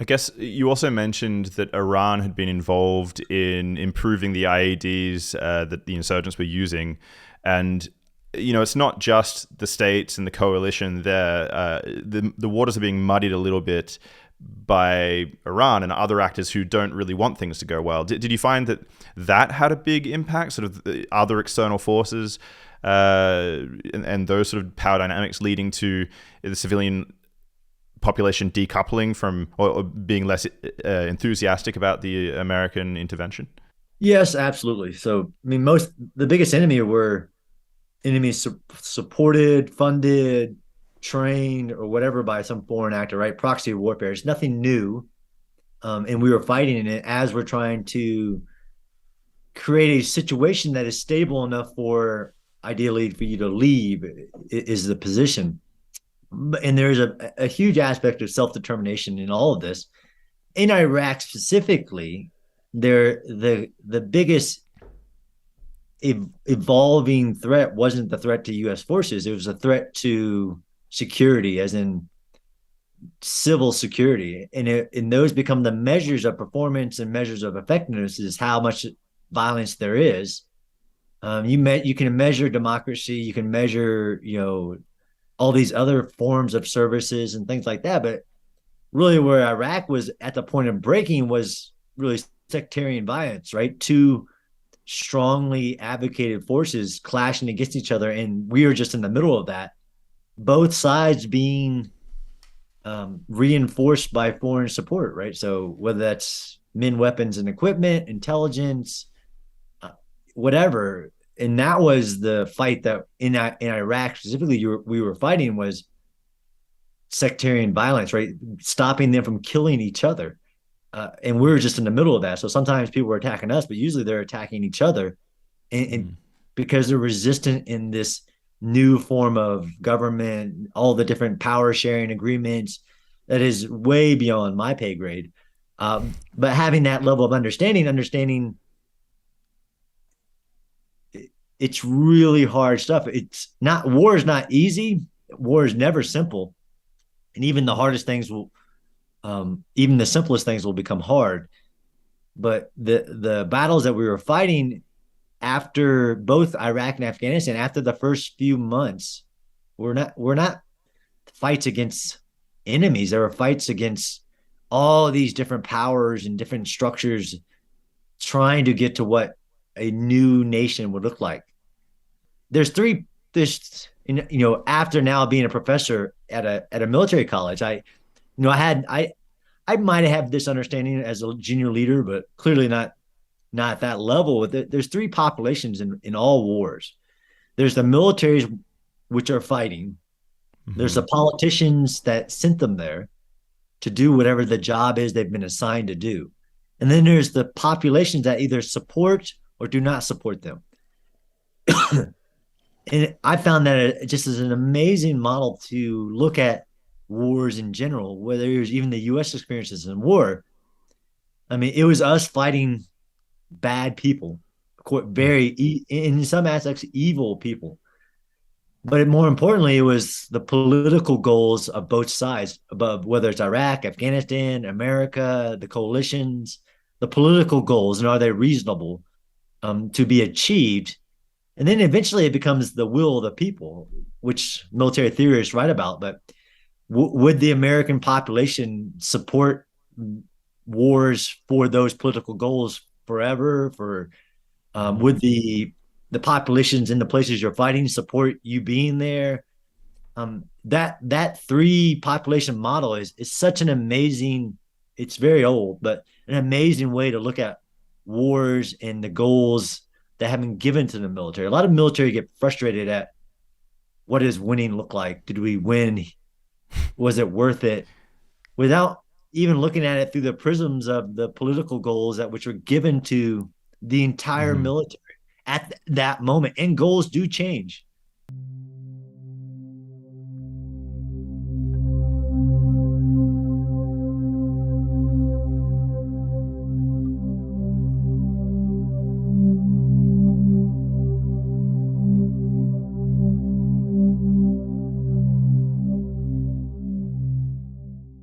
I guess you also mentioned that Iran had been involved in improving the IEDs that the insurgents were using, and it's not just the states and the coalition there. The waters are being muddied a little bit by Iran and other actors who don't really want things to go well. Did you find that had a big impact, sort of the other external forces and those sort of power dynamics leading to the civilian population decoupling from or being less enthusiastic about the American intervention? Yes, absolutely. So, I mean, the biggest enemy were enemies supported, funded, trained, or whatever by some foreign actor, right? Proxy warfare. It's nothing new. And we were fighting in it as we're trying to create a situation that is stable enough for ideally for you to leave is the position. And there's a huge aspect of self-determination in all of this. In Iraq specifically, the biggest evolving threat wasn't the threat to U.S. forces. It was a threat to security, as in civil security. And those become the measures of performance and measures of effectiveness is how much violence there is. You can measure democracy, you can measure, all these other forms of services and things like that. But really where Iraq was at the point of breaking was really sectarian violence, right? Two strongly advocated forces clashing against each other. And we were just in the middle of that, both sides being reinforced by foreign support, right? So whether that's men, weapons, and equipment, intelligence, whatever. And that was the fight that in Iraq specifically we were fighting was sectarian violence, right? Stopping them from killing each other. And we were just in the middle of that. So sometimes people were attacking us, but usually they're attacking each other. And because they're resistant in this new form of government, all the different power sharing agreements, that is way beyond my pay grade. But having that level of understanding, it's really hard stuff. War is not easy. War is never simple. And even the hardest things even the simplest things will become hard. But the battles that we were fighting after both Iraq and Afghanistan, after the first few months, we're not fights against enemies. There were fights against all these different powers and different structures trying to get to what a new nation would look like. After now being a professor at a military college, I might have this understanding as a junior leader, but clearly not at that level. There's three populations in all wars. There's the militaries which are fighting. There's the politicians that sent them there to do whatever the job is they've been assigned to do. And then there's the populations that either support or do not support them. And I found that it just is an amazing model to look at wars in general, whether it was even the U.S. experiences in war. I mean, it was us fighting bad people, in some aspects, evil people. But more importantly, it was the political goals of both sides, above whether it's Iraq, Afghanistan, America, the coalitions, the political goals, and are they reasonable to be achieved? And then eventually it becomes the will of the people, which military theorists write about. But would the American population support wars for those political goals forever? Would the populations in the places you're fighting support you being there? That three population model is such an amazing. It's very old, but an amazing way to look at wars and the goals that have been given to the military. A lot of military get frustrated at what does winning look like? Did we win? Was it worth it? Without even looking at it through the prisms of the political goals that which were given to the entire military at that moment. And goals do change.